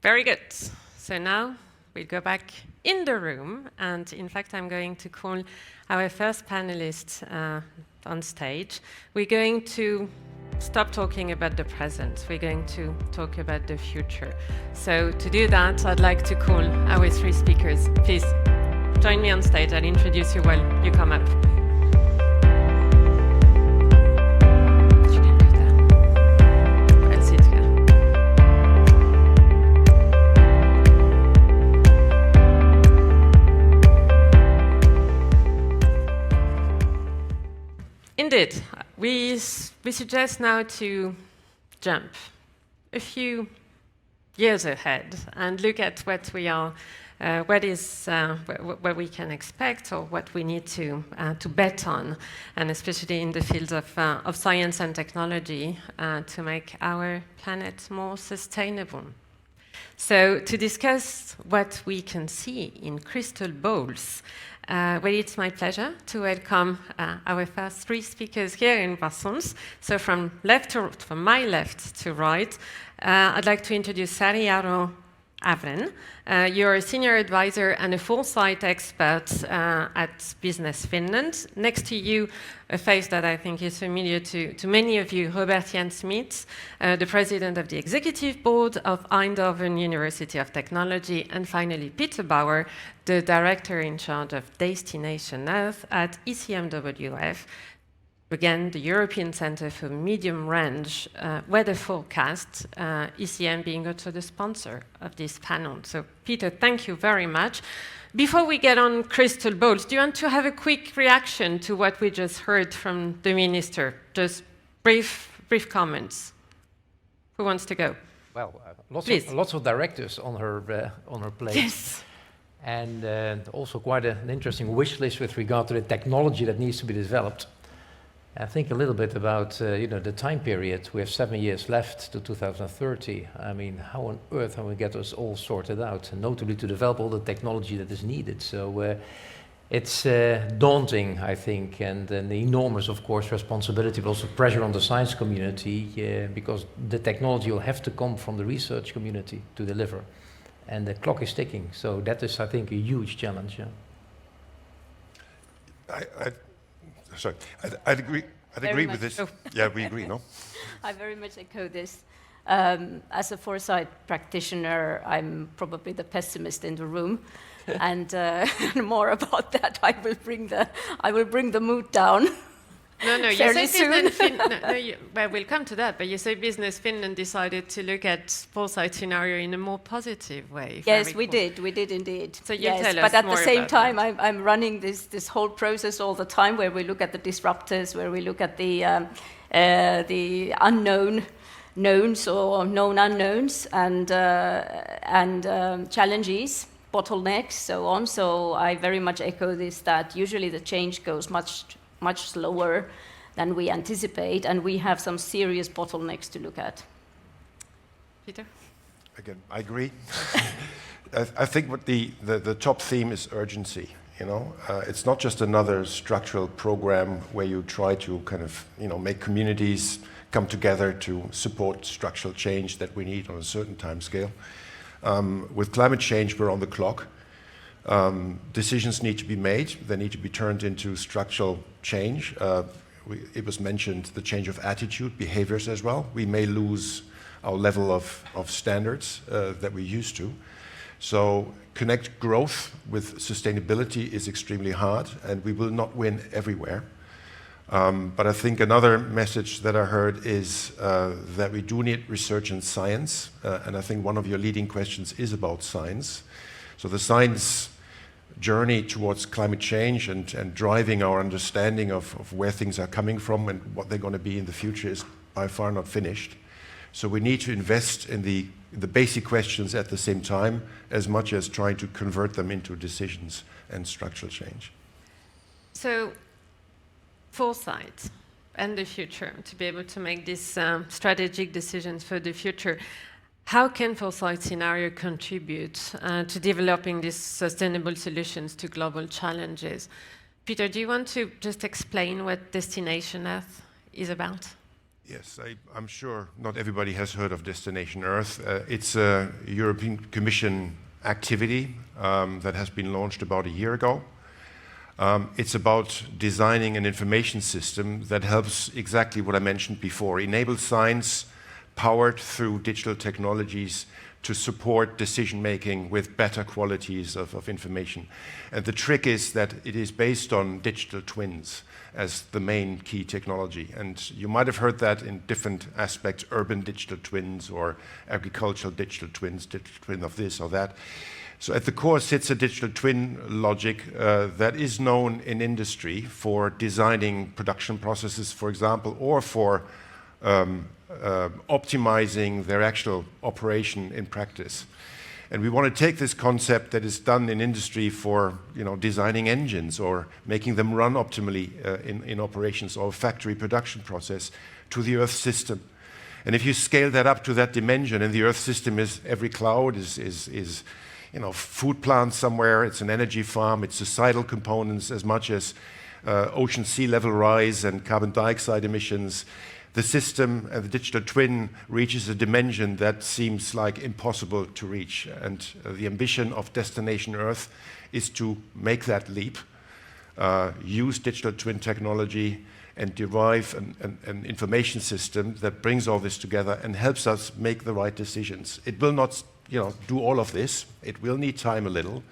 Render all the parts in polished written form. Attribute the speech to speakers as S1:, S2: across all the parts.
S1: Very good. So now we go back in the room, and in fact I'm going to call our first panelist on stage. We're going to stop talking about the present. We're going to talk about the future. So to do that, I'd like to call our three speakers. Please join me on stage. I'll introduce you while you come up. Indeed, we suggest now to jump a few years ahead and look at what we are, what we can expect, or what we need to bet on, and especially in the fields of science and technology to make our planet more sustainable. So to discuss what we can see in crystal balls, well, it's my pleasure to welcome our first three speakers here in Brussels. So from my left to right, I'd like to introduce Sari, Arho, Havrén. You're a senior advisor and a Foresight expert at Business Finland. Next to you, a face that I think is familiar to many of you, Smits, the president of the executive board of Eindhoven University of Technology, and finally Peter Bauer, the director in charge of Destination Earth at ECMWF, again, the European Centre for Medium Range Weather Forecast, ECM being also the sponsor of this panel. So, Peter, thank you very much. Before we get on crystal balls, do you want to have a quick reaction to what we just heard from the minister? Just brief comments. Who wants to go?
S2: Well, lots of directives on her plate.
S1: Yes.
S2: And also quite an interesting wish list with regard to the technology that needs to be developed. I think a little bit about the time period. We have 7 years left to 2030. I mean, how on earth can we get us all sorted out, and notably to develop all the technology that is needed? So it's daunting, I think, and an enormous, of course, responsibility, but also pressure on the science community, because the technology will have to come from the research community to deliver. And the clock is ticking, so that is, I think, a huge challenge. Yeah.
S3: I'd agree with this. Yeah, we agree, no?
S4: I very much echo this. As a Foresight practitioner, I'm probably the pessimist in the room, and more about that, I will bring the mood down.
S1: No, you say Business Finland. Well, we'll come to that. But you say Business Finland decided to look at Foresight scenario in a more positive way.
S4: Yes, we did indeed.
S1: So you tell us
S4: but at
S1: more
S4: the same
S1: about
S4: time,
S1: that.
S4: I'm running this whole process all the time, where we look at the disruptors, where we look at the unknown knowns or known unknowns, and challenges, bottlenecks, so on. So I very much echo this, that usually the change goes much slower than we anticipate, and we have some serious bottlenecks to look at.
S1: Peter?
S3: Again, I agree. I think what the top theme is urgency. It's not just another structural program where you try to kind of make communities come together to support structural change that we need on a certain time scale. With climate change, we're on the clock. Decisions need to be made. They need to be turned into structural change. It was mentioned the change of attitude, behaviors as well. We may lose our level of standards that we used to. So connect growth with sustainability is extremely hard, and we will not win everywhere. But I think another message that I heard is that we do need research in science, and I think one of your leading questions is about science. So the science journey towards climate change and driving our understanding of where things are coming from and what they're going to be in the future is by far not finished. So we need to invest in the basic questions at the same time, as much as trying to convert them into decisions and structural change.
S1: So, foresight and the future, to be able to make these strategic decisions for the future. How can Foresight scenario contribute to developing these sustainable solutions to global challenges? Peter, do you want to just explain what Destination Earth is about?
S3: Yes, I'm sure not everybody has heard of Destination Earth. It's a European Commission activity that has been launched about a year ago. It's about designing an information system that helps exactly what I mentioned before, enable science powered through digital technologies to support decision-making with better qualities of information. And the trick is that it is based on digital twins as the main key technology. And you might have heard that in different aspects, urban digital twins or agricultural digital twins, digital twin of this or that. So at the core sits a digital twin logic that is known in industry for designing production processes, for example, or for optimizing their actual operation in practice. And we want to take this concept that is done in industry for designing engines or making them run optimally in operations or factory production process to the Earth system. And if you scale that up to that dimension, and the Earth system is every cloud is food plant somewhere, it's an energy farm, it's societal components as much as ocean sea level rise and carbon dioxide emissions. The system and the digital twin reaches a dimension that seems like impossible to reach. And the ambition of Destination Earth is to make that leap, use digital twin technology, and derive an information system that brings all this together and helps us make the right decisions. It will not do all of this. It will need time a little.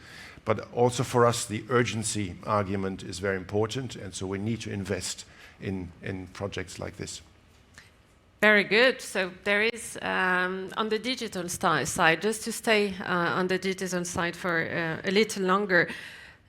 S3: But also for us, the urgency argument is very important. And so we need to invest in projects like this.
S1: Very good. So there is, on the digital side, just to stay on the digital side for a little longer,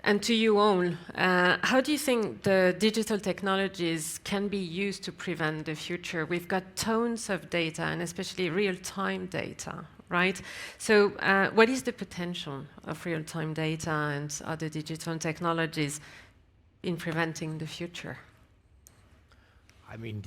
S1: and to you all, how do you think the digital technologies can be used to prevent the future? We've got tons of data, and especially real-time data, right? So what is the potential of real-time data and other digital technologies in preventing the future?
S2: I mean,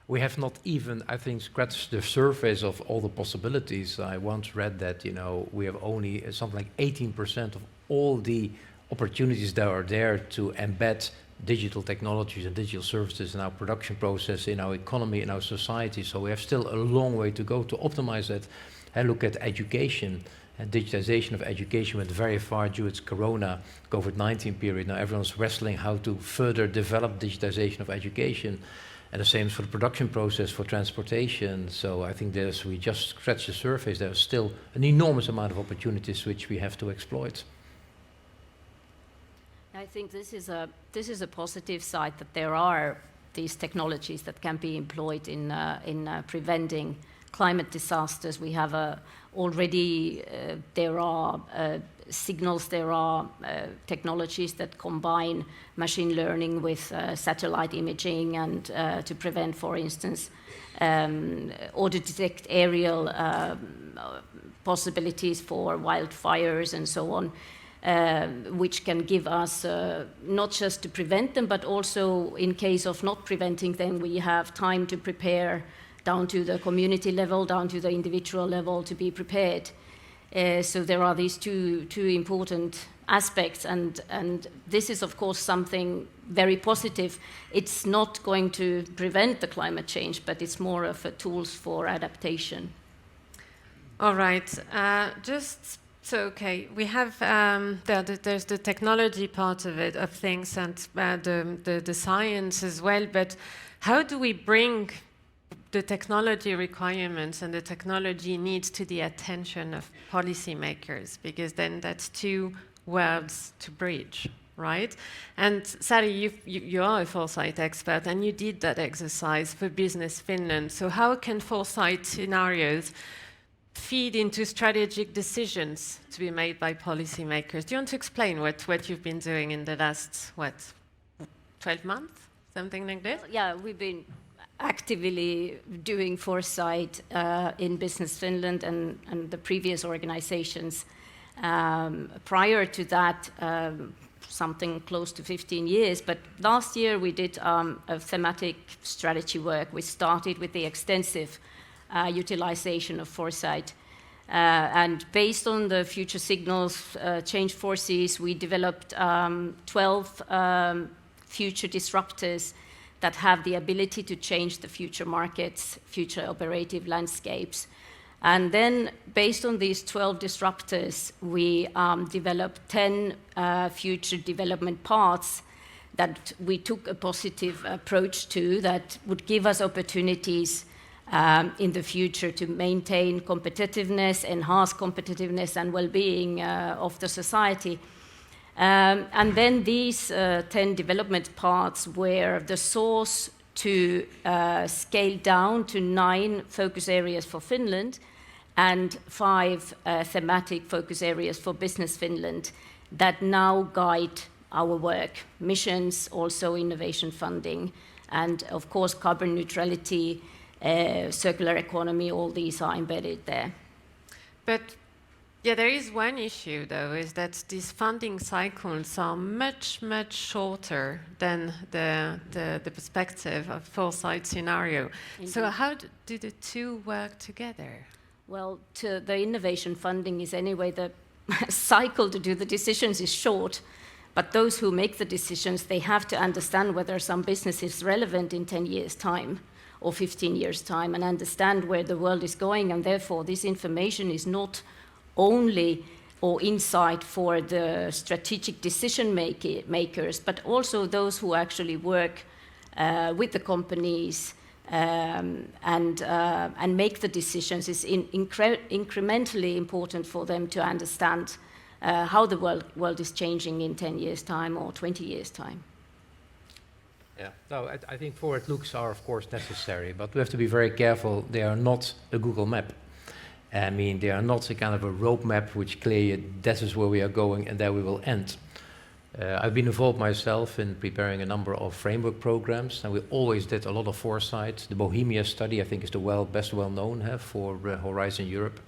S2: we have not even, I think, scratched the surface of all the possibilities. I once read that, we have only something like 18% of all the opportunities that are there to embed digital technologies and digital services in our production process, in our economy, in our society. So we have still a long way to go to optimize that. And look at education. And digitization of education went very far due to its Corona, COVID-19 period. Now everyone's wrestling how to further develop digitization of education. And the same for the production process, for transportation. So I think we just scratch the surface. There's still an enormous amount of opportunities which we have to exploit.
S4: I think this is a positive side, that there are these technologies that can be employed in preventing climate disasters. We have already there are signals, there are technologies that combine machine learning with satellite imaging and to prevent, for instance, or to detect aerial possibilities for wildfires and so on, which can give us not just to prevent them, but also in case of not preventing them, we have time to prepare down to the community level, down to the individual level to be prepared. So there are these two important aspects, and this is of course something very positive. It's not going to prevent the climate change, but it's more of a tools for adaptation.
S1: All right, okay, we have there's the technology part of it, of things, and the science as well. But how do we bring the technology requirements and the technology needs to the attention of policymakers? Because then that's two worlds to bridge, right? And Sari, you are a Foresight expert, and you did that exercise for Business Finland. So how can Foresight scenarios feed into strategic decisions to be made by policymakers? Do you want to explain what you've been doing in the last, 12 months? Something like this?
S4: Yeah, we've been actively doing Foresight in Business Finland and the previous organizations. Prior to that, something close to 15 years, but last year we did a thematic strategy work. We started with the extensive utilization of Foresight. And based on the future signals, change forces, we developed 12 future disruptors that have the ability to change the future markets, future operative landscapes. And then, based on these 12 disruptors, we developed 10 future development paths that we took a positive approach to that would give us opportunities in the future to maintain competitiveness, enhance competitiveness and well-being of the society. And then these 10 development paths were the source to scale down to 9 focus areas for Finland and 5 thematic focus areas for Business Finland that now guide our work, missions, also innovation funding, and of course carbon neutrality, circular economy, all these are embedded there.
S1: But yeah, there is one issue though, is that these funding cycles are much, much shorter than the perspective of Foresight scenario.
S4: Indeed.
S1: So how do the two work together?
S4: Well, the innovation funding is anyway, the cycle to do the decisions is short, but those who make the decisions, they have to understand whether some business is relevant in 10 years' time or 15 years' time and understand where the world is going, and therefore this information is not only or insight for the strategic decision makers, but also those who actually work with the companies and make the decisions. Is incrementally important for them to understand how the world is changing in 10 years' time or 20 years' time.
S2: Yeah, no, I think forward looks are of course necessary, but we have to be very careful. They are not a Google map. I mean, they are not a kind of a roadmap which clearly this is where we are going and there we will end. I've been involved myself in preparing a number of framework programs, and we always did a lot of foresight. The Bohemia study, I think, is the best well-known for Horizon Europe.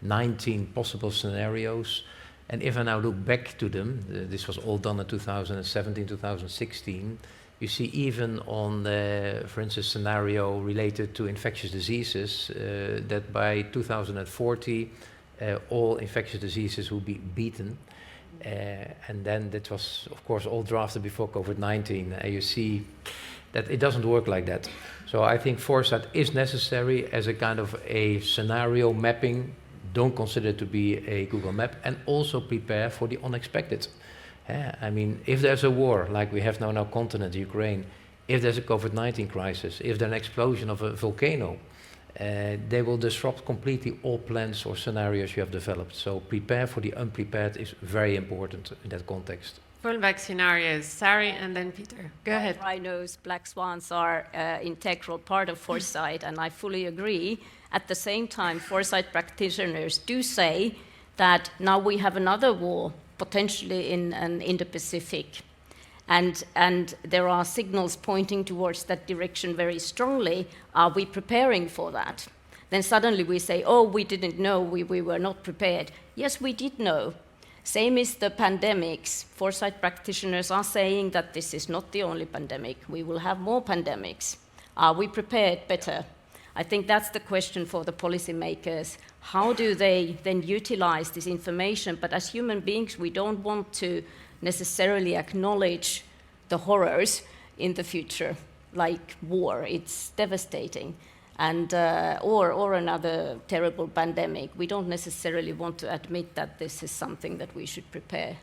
S2: 19 possible scenarios. And if I now look back to them, this was all done in 2017, 2016, you see even on, for instance, scenario related to infectious diseases, that by 2040, all infectious diseases will be beaten. And then that was, of course, all drafted before COVID-19. And you see that it doesn't work like that. So I think foresight is necessary as a kind of a scenario mapping. Don't consider it to be a Google map, and also prepare for the unexpected. I mean, if there's a war, like we have now in our continent, Ukraine, if there's a COVID-19 crisis, if there's an explosion of a volcano, they will disrupt completely all plans or scenarios you have developed. So prepare for the unprepared is very important in that context.
S1: Fallback scenarios, Sari and then Peter. Go ahead.
S4: Rhinos, black swans are an integral part of foresight, and I fully agree. At the same time, foresight practitioners do say that now we have another war, potentially in an Indo-Pacific. And there are signals pointing towards that direction very strongly. Are we preparing for that? Then suddenly we say, oh, we didn't know, we were not prepared. Yes, we did know. Same is the pandemics. Foresight practitioners are saying that this is not the only pandemic. We will have more pandemics. Are we prepared better? I think that's the question for the policymakers. How do they then utilize this information? But as human beings, we don't want to necessarily acknowledge the horrors in the future, like war. It's devastating. And or another terrible pandemic. We don't necessarily want to admit that this is something that we should prepare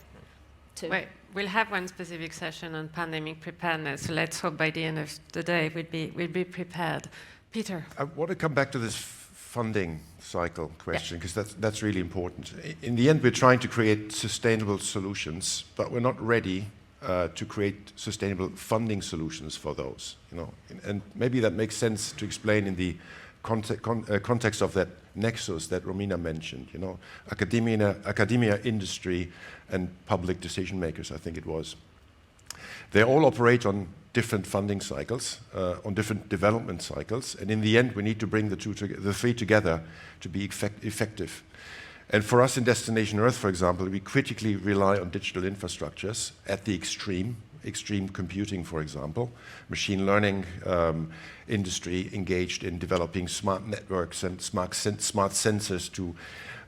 S4: to.
S1: Wait, we'll have one specific session on pandemic preparedness. So let's hope by the end of the day we'll be prepared. Peter.
S3: I want to come back to this funding cycle question, because that's really important. In the end, we're trying to create sustainable solutions, but we're not ready to create sustainable funding solutions for those. You know, and maybe that makes sense to explain in the context of that nexus that Romina mentioned. You know, academia, industry, and public decision makers. I think it was. They all operate on different funding cycles, on different development cycles, and in the end, we need to bring the three together to be effective. And for us in Destination Earth, for example, we critically rely on digital infrastructures at the extreme computing, for example, machine learning industry engaged in developing smart networks and smart sensors to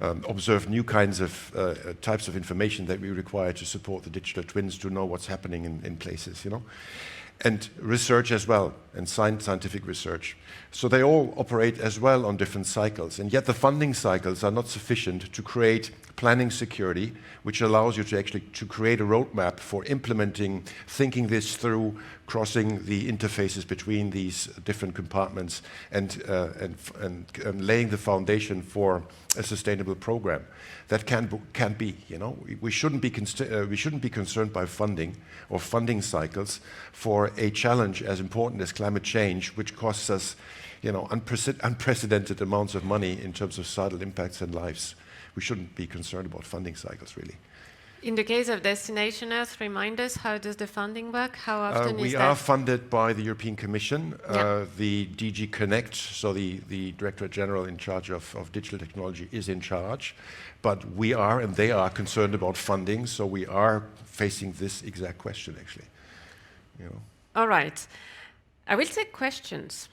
S3: observe new kinds of types of information that we require to support the digital twins to know what's happening in places, you know. and research as well, and scientific research. So they all operate as well on different cycles, and yet the funding cycles are not sufficient to create planning security, which allows you to actually to create a roadmap for implementing, thinking this through, crossing the interfaces between these different compartments, and laying the foundation for a sustainable program. That can be, you know, we shouldn't be concerned by funding or funding cycles for a challenge as important as climate change, which costs us, you know, unprecedented amounts of money in terms of societal impacts and lives. We shouldn't be concerned about funding cycles, really.
S1: In the case of Destination Earth, remind us, how does the funding work? How often is that?
S3: We are funded by the European Commission,
S1: Yeah.
S3: the DG Connect, so the Directorate General in charge of digital technology is in charge, but we are and they are concerned about funding, so we are facing this exact question, actually. You know.
S1: All right. I will take questions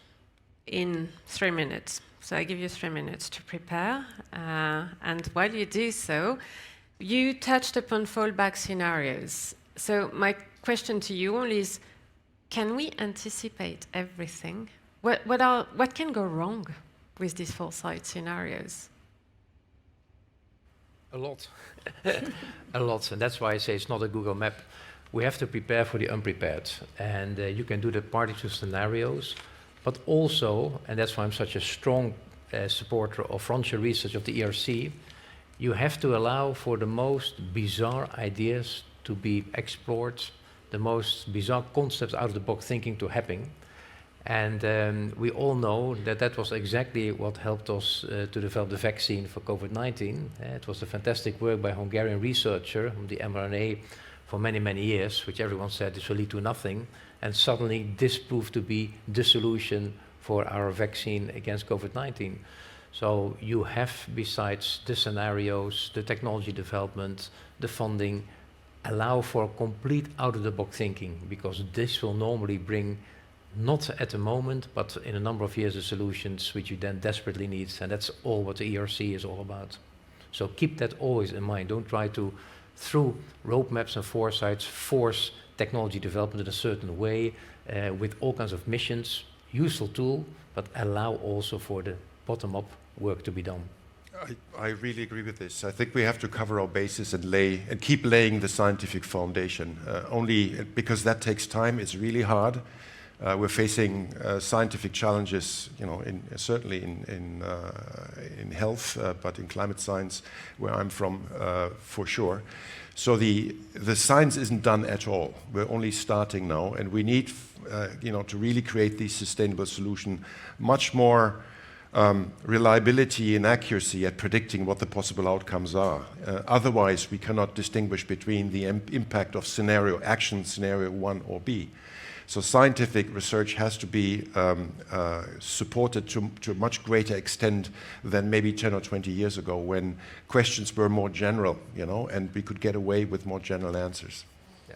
S1: in 3 minutes. So I give you 3 minutes to prepare. And while you do so, you touched upon fallback scenarios. So my question to you all is, can we anticipate everything? What can go wrong with these Foresight scenarios?
S2: A lot. A lot. And that's why I say it's not a Google map. We have to prepare for the unprepared. And you can do that partly through scenarios, but also, and that's why I'm such a strong supporter of frontier research of the ERC, you have to allow for the most bizarre ideas to be explored, the most bizarre concepts out of the box thinking to happen. And we all know that that was exactly what helped us to develop the vaccine for COVID-19. It was a fantastic work by a Hungarian researcher on the mRNA for many, many years, which everyone said this will lead to nothing. And suddenly this proved to be the solution for our vaccine against COVID-19. So you have, besides the scenarios, the technology development, the funding, allow for complete out-of-the-box thinking, because this will normally bring, not at the moment, but in a number of years, the solutions which you then desperately need. And that's all what the ERC is all about. So keep that always in mind. Don't try to, through roadmaps and foresights, force technology development in a certain way with all kinds of missions. Useful tool, but allow also for the bottom-up work to be done.
S3: I really agree with this. I think we have to cover our bases and keep laying the scientific foundation. Only because that takes time. It's really hard. We're facing scientific challenges, you know, certainly in health, but in climate science, where I'm from, for sure. So the science isn't done at all. We're only starting now, and we need, you know, to really create these sustainable solutions, much more reliability and accuracy at predicting what the possible outcomes are. Otherwise, we cannot distinguish between the impact of action scenario 1 or B. So scientific research has to be supported to a much greater extent than maybe 10 or 20 years ago, when questions were more general, you know, and we could get away with more general answers.
S2: Yeah.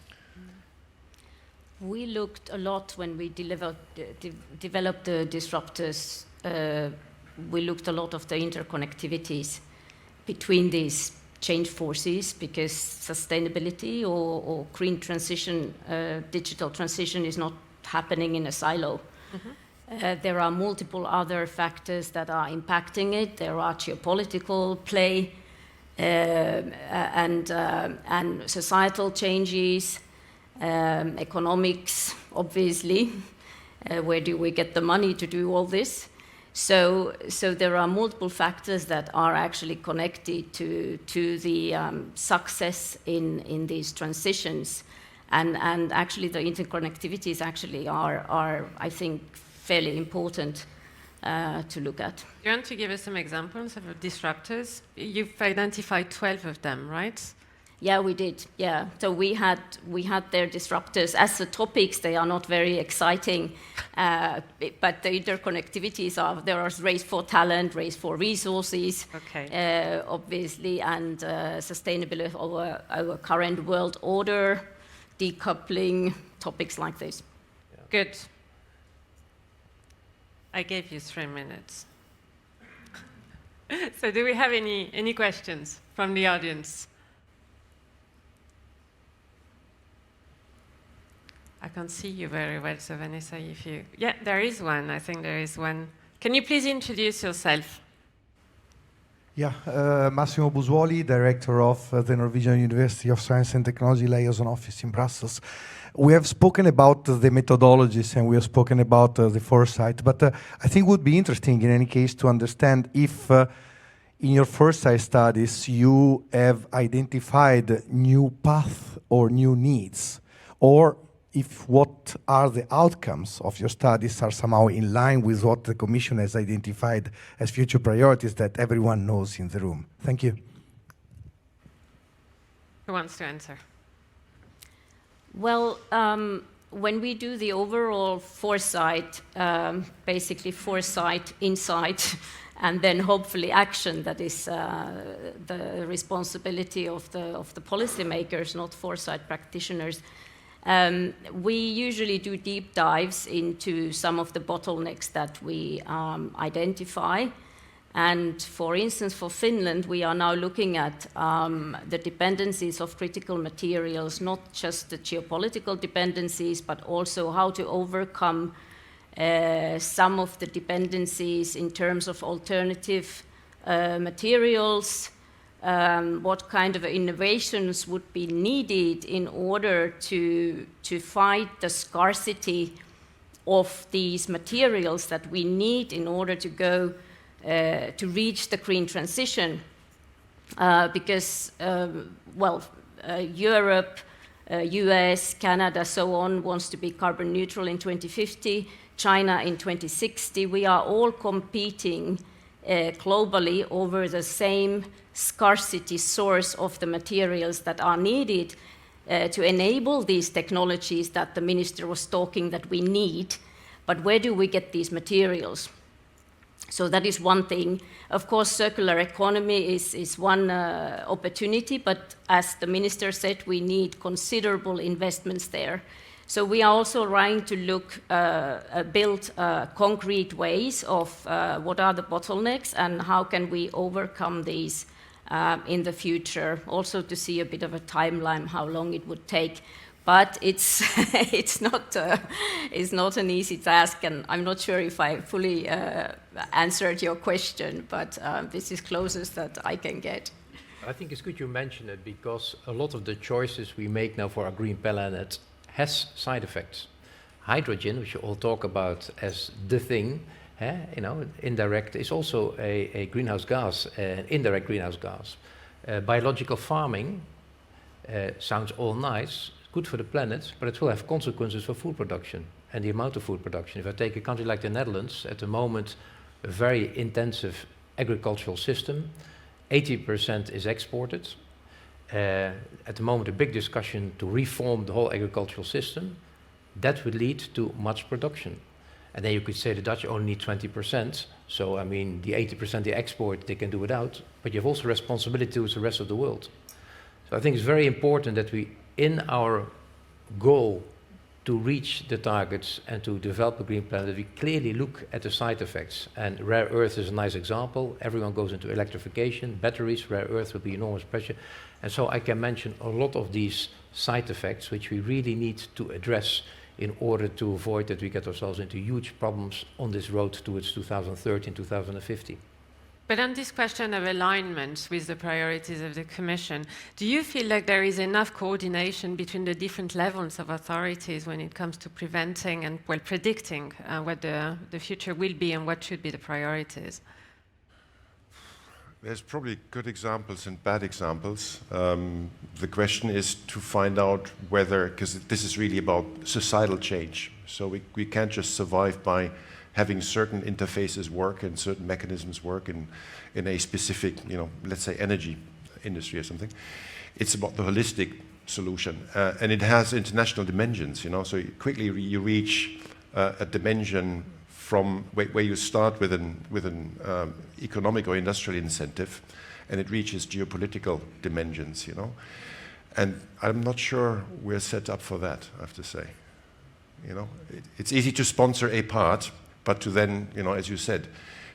S4: We looked a lot when we developed the disruptors. We looked a lot of the interconnectivities between these change forces, because sustainability or green transition, digital transition is not happening in a silo. Mm-hmm. There are multiple other factors that are impacting it. There are geopolitical play and societal changes, economics, obviously. Where do we get the money to do all this? So there are multiple factors that are actually connected to the success in these transitions, and actually the interconnectivities actually are I think fairly important to look at.
S1: You want to give us some examples of disruptors? You've identified 12 of them, right?
S4: Yeah, we did. Yeah, so we had their disruptors as the topics. They are not very exciting, but the interconnectivities are there. Are race for talent, race for resources,
S1: okay.
S4: Obviously, and sustainability of our current world order, decoupling, topics like this.
S1: Yeah. Good. I gave you 3 minutes. So, do we have any questions from the audience? I can't see you very well, so Vanessa, if you... Yeah, there is one. I think there is one. Can you please introduce yourself?
S5: Yeah, Massimo Busuoli, director of the Norwegian University of Science and Technology Liaison Office in Brussels. We have spoken about the methodologies and we have spoken about the foresight, but I think it would be interesting in any case to understand if in your foresight studies you have identified new paths or new needs, or if what are the outcomes of your studies are somehow in line with what the Commission has identified as future priorities that everyone knows in the room. Thank you.
S1: Who wants to answer?
S4: Well, when we do the overall foresight, basically foresight, insight, and then hopefully action, that is the responsibility of the policymakers, not foresight practitioners. We usually do deep dives into some of the bottlenecks that we identify. And for instance, for Finland, we are now looking at the dependencies of critical materials, not just the geopolitical dependencies, but also how to overcome some of the dependencies in terms of alternative materials, what kind of innovations would be needed in order to fight the scarcity of these materials that we need in order to go to reach the green transition. Because, Europe, US, Canada, so on, wants to be carbon neutral in 2050, China in 2060. We are all competing globally over the same scarcity source of the materials that are needed to enable these technologies that the minister was talking that we need. But where do we get these materials? So that is one thing. Of course, circular economy is one opportunity, but as the minister said, we need considerable investments there. So we are also trying to build concrete ways of what are the bottlenecks and how can we overcome these in the future. Also to see a bit of a timeline, how long it would take. But it's it's not an easy task, and I'm not sure if I fully answered your question, but this is closest that I can get.
S2: I think it's good you mention it, because a lot of the choices we make now for our green planet has side effects. Hydrogen, which you all talk about as the thing, indirect, is also a greenhouse gas, indirect greenhouse gas. Biological farming sounds all nice, good for the planet, but it will have consequences for food production and the amount of food production. If I take a country like the Netherlands, at the moment, a very intensive agricultural system, 80% is exported. At the moment, a big discussion to reform the whole agricultural system. That would lead to much production. And then you could say the Dutch only need 20%. So, I mean, the 80% they export, they can do without. But you have also responsibility towards the rest of the world. So I think it's very important that we, in our goal to reach the targets and to develop a green planet, we clearly look at the side effects. And rare earth is a nice example. Everyone goes into electrification, batteries, rare earth will be enormous pressure. And so I can mention a lot of these side effects which we really need to address in order to avoid that we get ourselves into huge problems on this road towards 2030 and 2050.
S1: But on this question of alignment with the priorities of the Commission, do you feel like there is enough coordination between the different levels of authorities when it comes to preventing and, well, predicting what the future will be and what should be the priorities?
S3: There's probably good examples and bad examples. The question is to find out whether, because this is really about societal change, so we can't just survive by having certain interfaces work and certain mechanisms work in a specific, let's say energy industry or something. It's about the holistic solution, and it has international dimensions, so quickly you reach a dimension from where you start with an economic or industrial incentive, and it reaches geopolitical dimensions, And I'm not sure we're set up for that, I have to say. It's easy to sponsor a part, but to then, as you said,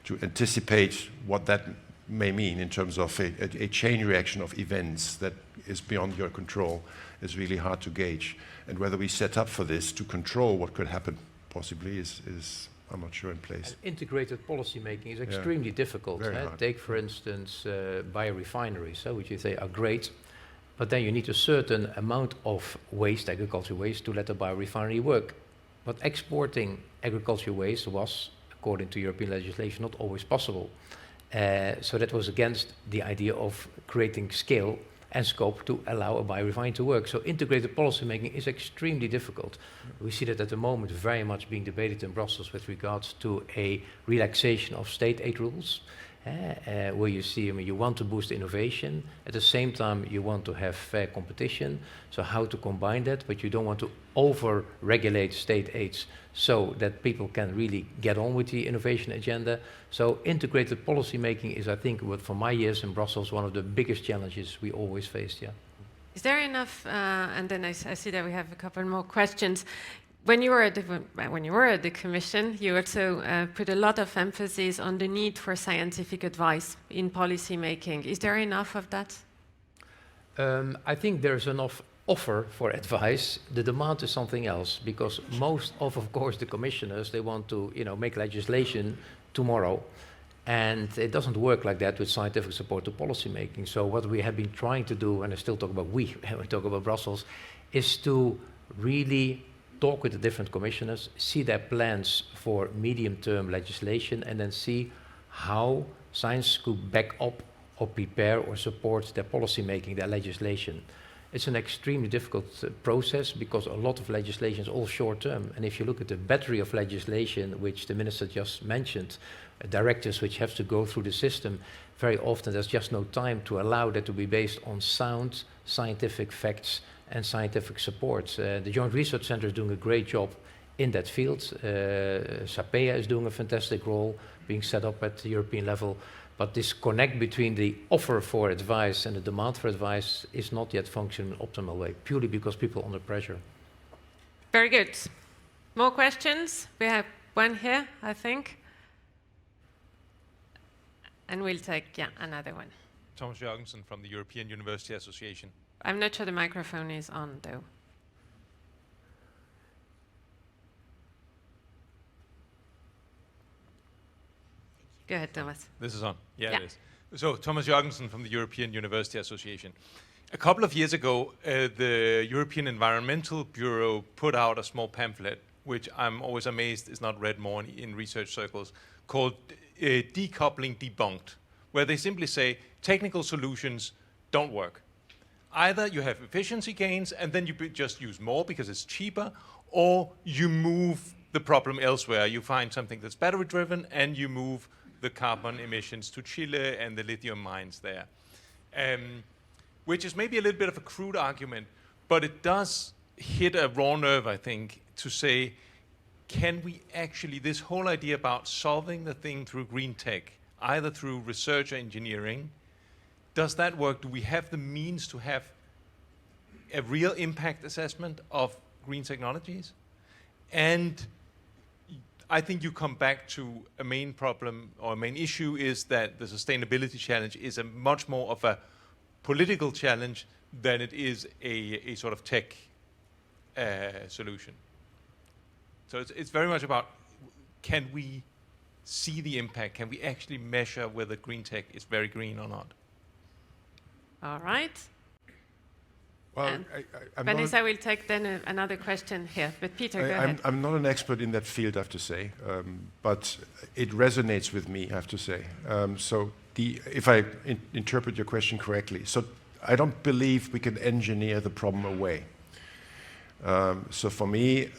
S3: to anticipate what that may mean in terms of a chain reaction of events that is beyond your control is really hard to gauge. And whether we set up for this to control what could happen possibly is I'm not sure, in place.
S2: And integrated policy making is extremely difficult. Take, for instance, biorefineries, which you say are great, but then you need a certain amount of waste, agricultural waste, to let the biorefinery work. But exporting agricultural waste was, according to European legislation, not always possible. So that was against the idea of creating scale and scope to allow a biorefinery to work. So integrated policy making is extremely difficult. We see that at the moment very much being debated in Brussels with regards to a relaxation of state aid rules, where you see, you want to boost innovation, at the same time you want to have fair competition, so how to combine that, but you don't want to over-regulate state aids so that people can really get on with the innovation agenda. So integrated policy making is, I think, for my years in Brussels, one of the biggest challenges we always faced,
S1: Is there enough, and then I see that we have a couple more questions. When you were at the Commission, you also put a lot of emphasis on the need for scientific advice in policy making. Is there enough of that?
S2: I think there's enough offer for advice. The demand is something else, because most of course, the commissioners, they want to, make legislation tomorrow, and it doesn't work like that with scientific support to policy making. So what we have been trying to do, and I still talk about we talk about Brussels, is to really talk with the different commissioners, see their plans for medium-term legislation, and then see how science could back up or prepare or support their policy making, their legislation. It's an extremely difficult process, because a lot of legislation is all short-term. And if you look at the battery of legislation, which the minister just mentioned, directives which have to go through the system, very often there's just no time to allow that to be based on sound scientific facts and scientific support. The Joint Research Centre is doing a great job in that field. SAPEA is doing a fantastic role, being set up at the European level. But this connect between the offer for advice and the demand for advice is not yet functioning in an optimal way, purely because people are under pressure.
S1: Very good. More questions? We have one here, I think. And we'll take, another one.
S6: Thomas Jørgensen from the European University Association.
S1: I'm not sure the microphone is on, though. Go ahead, Thomas.
S6: This is on. Yeah, it is. So, Thomas Jørgensen from the European University Association. A couple of years ago, the European Environmental Bureau put out a small pamphlet, which I'm always amazed is not read more in research circles, called Decoupling, Debunked, where they simply say technical solutions don't work. Either you have efficiency gains and then you just use more because it's cheaper, or you move the problem elsewhere. You find something that's battery driven and you move the carbon emissions to Chile and the lithium mines there. Which is maybe a little bit of a crude argument, but it does hit a raw nerve, I think, to say, can we actually, this whole idea about solving the thing through green tech, either through research or engineering, does that work? Do we have the means to have a real impact assessment of green technologies? And I think you come back to a main problem, or a main issue, is that the sustainability challenge is a much more of a political challenge than it is a sort of tech solution. So it's very much about, can we see the impact? Can we actually measure whether green tech is very green or not?
S1: All right.
S3: Well,
S1: Vanessa will take then another question here, but Peter, go ahead.
S3: I'm not an expert in that field, I have to say, but it resonates with me, I have to say. If I interpret your question correctly, so I don't believe we can engineer the problem away. So for me,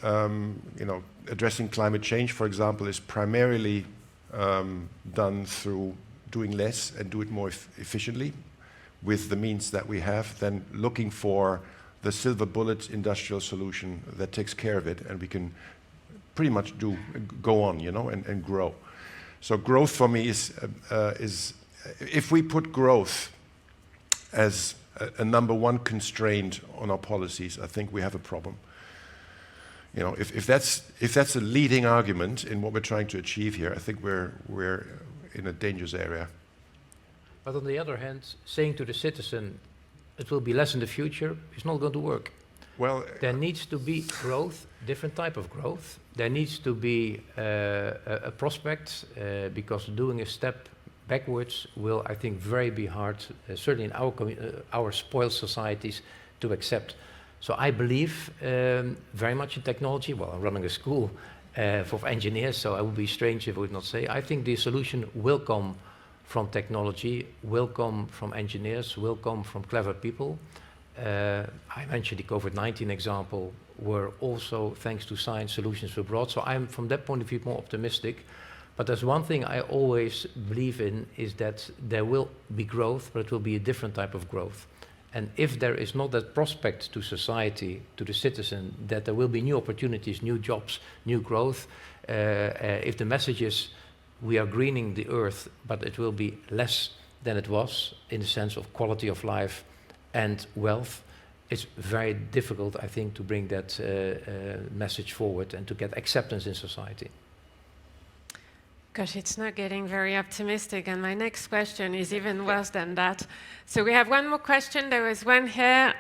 S3: addressing climate change, for example, is primarily done through doing less and do it more efficiently with the means that we have, than looking for the silver bullet industrial solution that takes care of it, and we can pretty much go on, and grow. So growth for me is if we put growth as a number one constraint on our policies, I think we have a problem. If that's a leading argument in what we're trying to achieve here, I think we're in a dangerous area.
S2: But on the other hand, saying to the citizen, it will be less in the future, is not going to work.
S3: Well,
S2: There needs to be growth, different type of growth. There needs to be a prospect, because doing a step backwards will, I think, be hard, certainly in our spoiled societies, to accept. So I believe very much in technology. Well, I'm running a school for engineers, so I would be strange if I would not say. I think the solution will come from technology, will come from engineers, will come from clever people. I mentioned the COVID-19 example, where also, thanks to science, solutions were brought. So I'm, from that point of view, more optimistic. But there's one thing I always believe in, is that there will be growth, but it will be a different type of growth. And if there is not that prospect to society, to the citizen, that there will be new opportunities, new jobs, new growth, if the message is we are greening the earth, but it will be less than it was in the sense of quality of life and wealth, it's very difficult, I think, to bring that message forward and to get acceptance in society.
S1: Gosh, it's not getting very optimistic, and my next question is even worse than that. So we have one more question. There was one here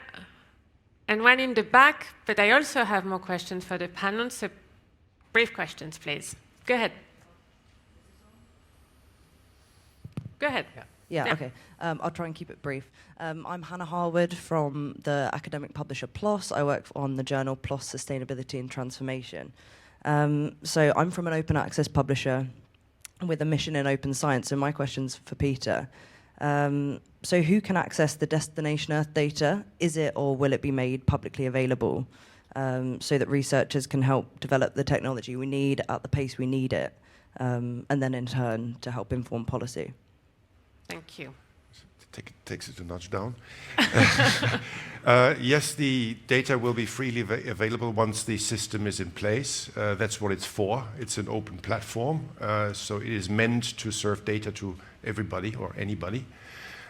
S1: and one in the back, but I also have more questions for the panel, so brief questions, please. Go ahead. Go ahead.
S7: Yeah, okay. I'll try and keep it brief. I'm Hannah Harwood from the academic publisher PLOS. I work on the journal PLOS Sustainability and Transformation. So I'm from an open access publisher with a mission in open science. So my question's for Peter. So who can access the Destination Earth data? Is it, or will it be made publicly available so that researchers can help develop the technology we need at the pace we need it, and then in turn to help inform policy?
S1: Thank you.
S3: Takes it a notch down. Yes, the data will be freely available once the system is in place. That's what it's for. It's an open platform, so it is meant to serve data to everybody or anybody.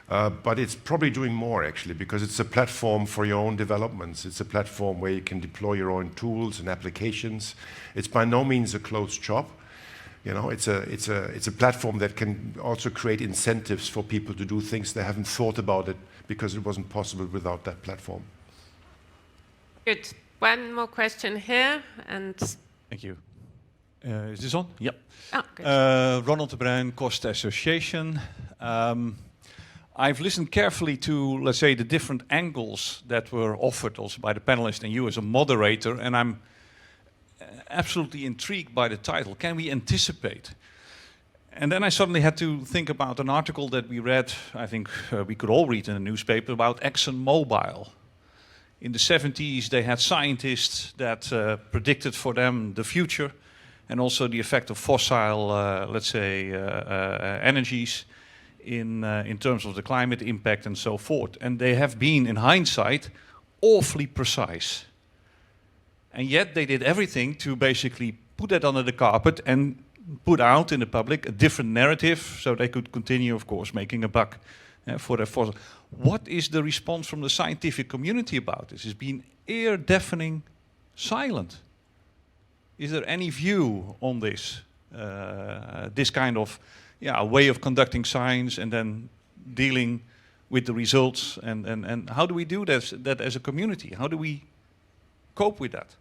S3: But it's probably doing more, actually, because it's a platform for your own developments. It's a platform where you can deploy your own tools and applications. It's by no means a closed shop. You know, it's a platform that can also create incentives for people to do things they haven't thought about it, because it wasn't possible without that platform.
S1: Good. One more question here, and
S8: Thank you. Is this on? Yep.
S1: good.
S8: Ronald Brown, Cost Association. I've listened carefully to, let's say, the different angles that were offered also by the panelists and you as a moderator, and I'm absolutely intrigued by the title. Can we anticipate? And then I suddenly had to think about an article that we read, I think we could all read in the newspaper, about ExxonMobil. In the 70s, they had scientists that predicted for them the future and also the effect of fossil, let's say, energies in terms of the climate impact and so forth. And they have been, in hindsight, awfully precise. And yet they did everything to basically put that under the carpet and put out in the public a different narrative so they could continue, of course, making a buck for their fossil. What is the response from the scientific community about this? It's been ear-deafening silent. Is there any view on this? This kind of way of conducting science and then dealing with the results? And how do we do that as a community? How do we cope with that?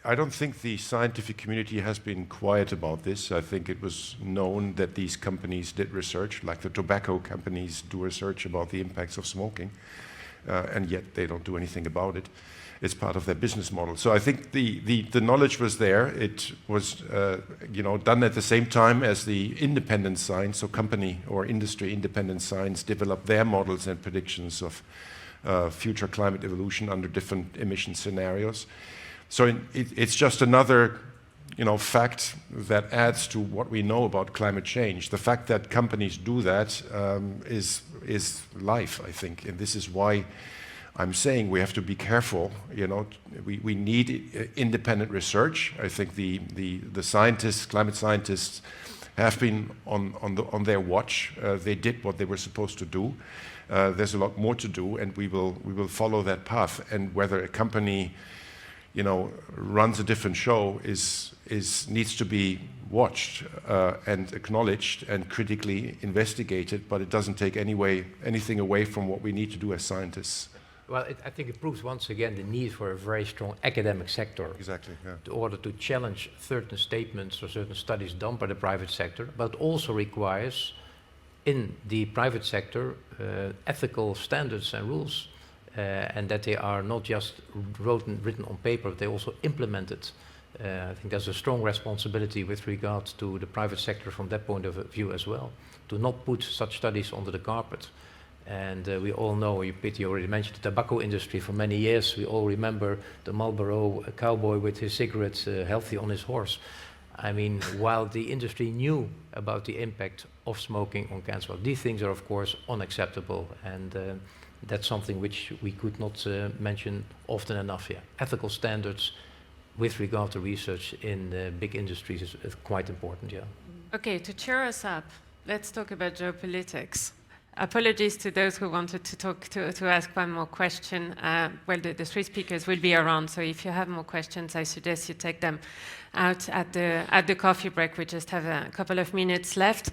S3: I don't think the scientific community has been quiet about this. I think it was known that these companies did research, like the tobacco companies do research about the impacts of smoking, and yet they don't do anything about it. It's part of their business model. So I think the knowledge was there. It was done at the same time as the independent science, so company or industry independent science developed their models and predictions of future climate evolution under different emission scenarios. So it's just another, fact that adds to what we know about climate change. The fact that companies do that is life, I think, and this is why I'm saying we have to be careful. We need independent research. I think the scientists, climate scientists, have been on their watch. They did what they were supposed to do. There's a lot more to do, and we will follow that path. And whether a company runs a different show needs to be watched and acknowledged and critically investigated, but it doesn't take anything away from what we need to do as scientists.
S2: Well, I think it proves once again the need for a very strong academic sector.
S3: Exactly, yeah.
S2: In order to challenge certain statements or certain studies done by the private sector, but it also requires in the private sector ethical standards and rules, and that they are not just written on paper, but they also implemented. I think there's a strong responsibility with regard to the private sector from that point of view as well, to not put such studies under the carpet. And we all know, Peter already mentioned the tobacco industry for many years. We all remember the Marlboro cowboy with his cigarettes healthy on his horse. I mean, while the industry knew about the impact of smoking on cancer, these things are of course unacceptable, and that's something which we could not mention often enough here. Ethical standards with regard to research in big industries is quite important, yeah.
S1: Okay, to cheer us up, let's talk about geopolitics. Apologies to those who wanted to ask one more question. Well, the three speakers will be around, so if you have more questions, I suggest you take them out at the coffee break. We just have a couple of minutes left.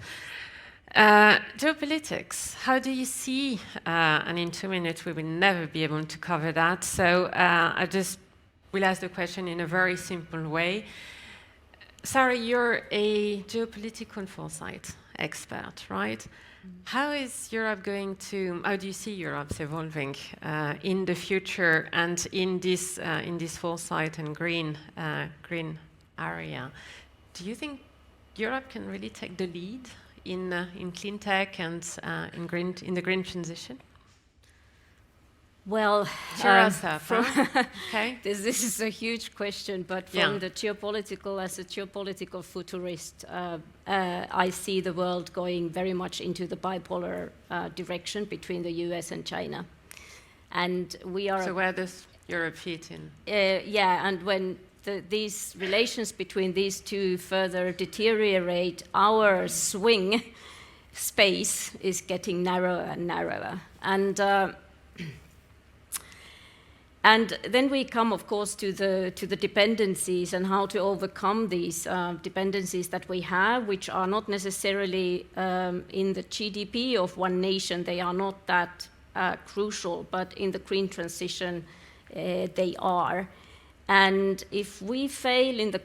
S1: Geopolitics, how do you see, and in 2 minutes we will never be able to cover that, so I just will ask the question in a very simple way. Sari, you're a geopolitical foresight expert, right? How is Europe how do you see Europe evolving in the future and in this foresight and green area? Do you think Europe can really take the lead in clean tech and in the green transition?
S4: Well,
S1: cheer us up. Okay.
S4: This is a huge question, but from the as a geopolitical futurist, I see the world going very much into the bipolar direction between the US and China. And we are...
S1: So where does Europe fit in?
S4: And when these relations between these two further deteriorate, our swing space is getting narrower and narrower. And then we come, of course, to the dependencies and how to overcome these dependencies that we have, which are not necessarily in the GDP of one nation. They are not that crucial, but in the green transition, they are. And if we fail in the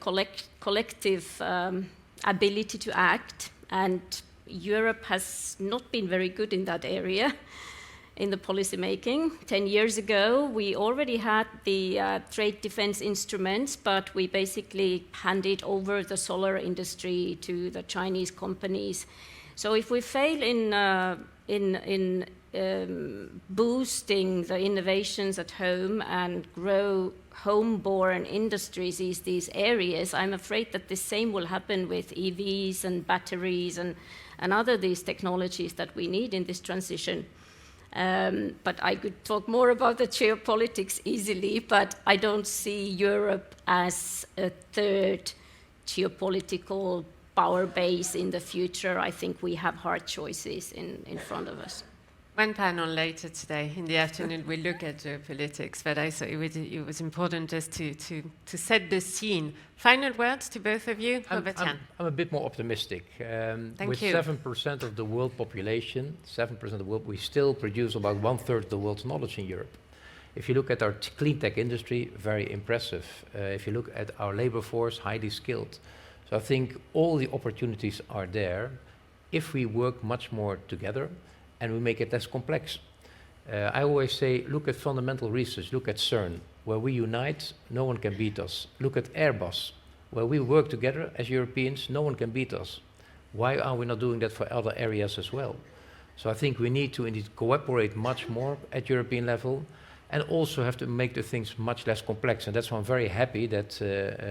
S4: collective ability to act, and Europe has not been very good in that area, in the policy making. 10 years ago, we already had the trade defense instruments, but we basically handed over the solar industry to the Chinese companies. So if we fail in boosting the innovations at home and grow home-born industries in these areas, I'm afraid that the same will happen with EVs and batteries and other these technologies that we need in this transition. But I could talk more about the geopolitics easily, but I don't see Europe as a third geopolitical power base in the future. I think we have hard choices in front of us.
S1: One panel later today in the afternoon will look at geopolitics, but I thought it was important just to set the scene. Final words to both of you.
S2: I'm a bit more optimistic. With 7% of the world population, 7% of the world, we still produce about 1/3 of the world's knowledge in Europe. If you look at our clean tech industry, very impressive. If you look at our labor force, highly skilled. So I think all the opportunities are there if we work much more together and we make it less complex. I always say, look at fundamental research, look at CERN. Where we unite, no one can beat us. Look at Airbus. Where we work together as Europeans, no one can beat us. Why are we not doing that for other areas as well? So I think we need to indeed cooperate much more at European level and also have to make the things much less complex. And that's why I'm very happy that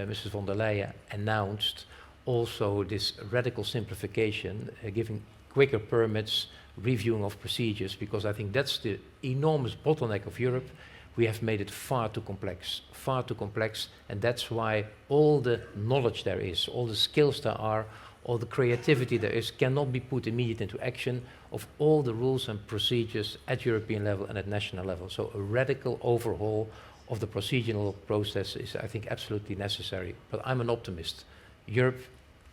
S2: Mrs. von der Leyen announced also this radical simplification, giving quicker permits, reviewing of procedures, because I think that's the enormous bottleneck of Europe. We have made it far too complex, and that's why all the knowledge there is, all the skills there are, all the creativity there is, cannot be put immediately into action of all the rules and procedures at European level and at national level. So a radical overhaul of the procedural process is, I think, absolutely necessary. But I'm an optimist. Europe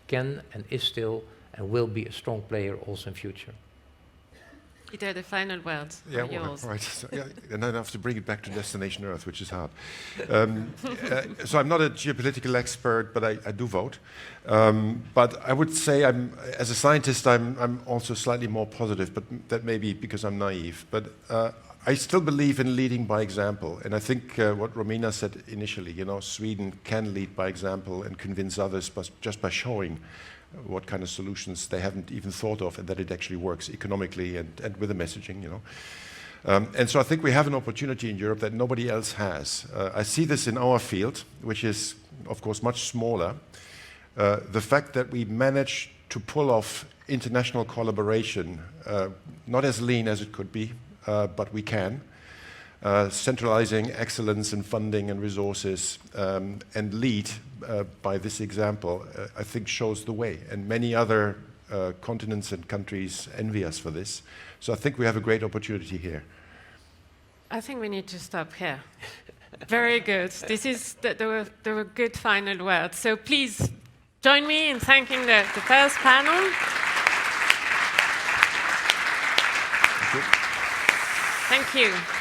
S2: can and is still and will be a strong player also in future.
S1: Peter, the final words are yours.
S3: Right. So, yeah, and then I have to bring it back to Destination Earth, which is hard. So I'm not a geopolitical expert, but I do vote. But I would say, as a scientist, I'm also slightly more positive, but that may be because I'm naive. But I still believe in leading by example, and I think what Romina said initially, Sweden can lead by example and convince others just by showing what kind of solutions they haven't even thought of and that it actually works economically and with the messaging, And so I think we have an opportunity in Europe that nobody else has. I see this in our field, which is, of course, much smaller. The fact that we manage to pull off international collaboration, not as lean as it could be, but we can, centralizing excellence in funding and resources, and lead by this example, I think shows the way. And many other continents and countries envy us for this. So I think we have a great opportunity here.
S1: I think we need to stop here. Very good. There were good final words. So please join me in thanking the first panel. Thank you.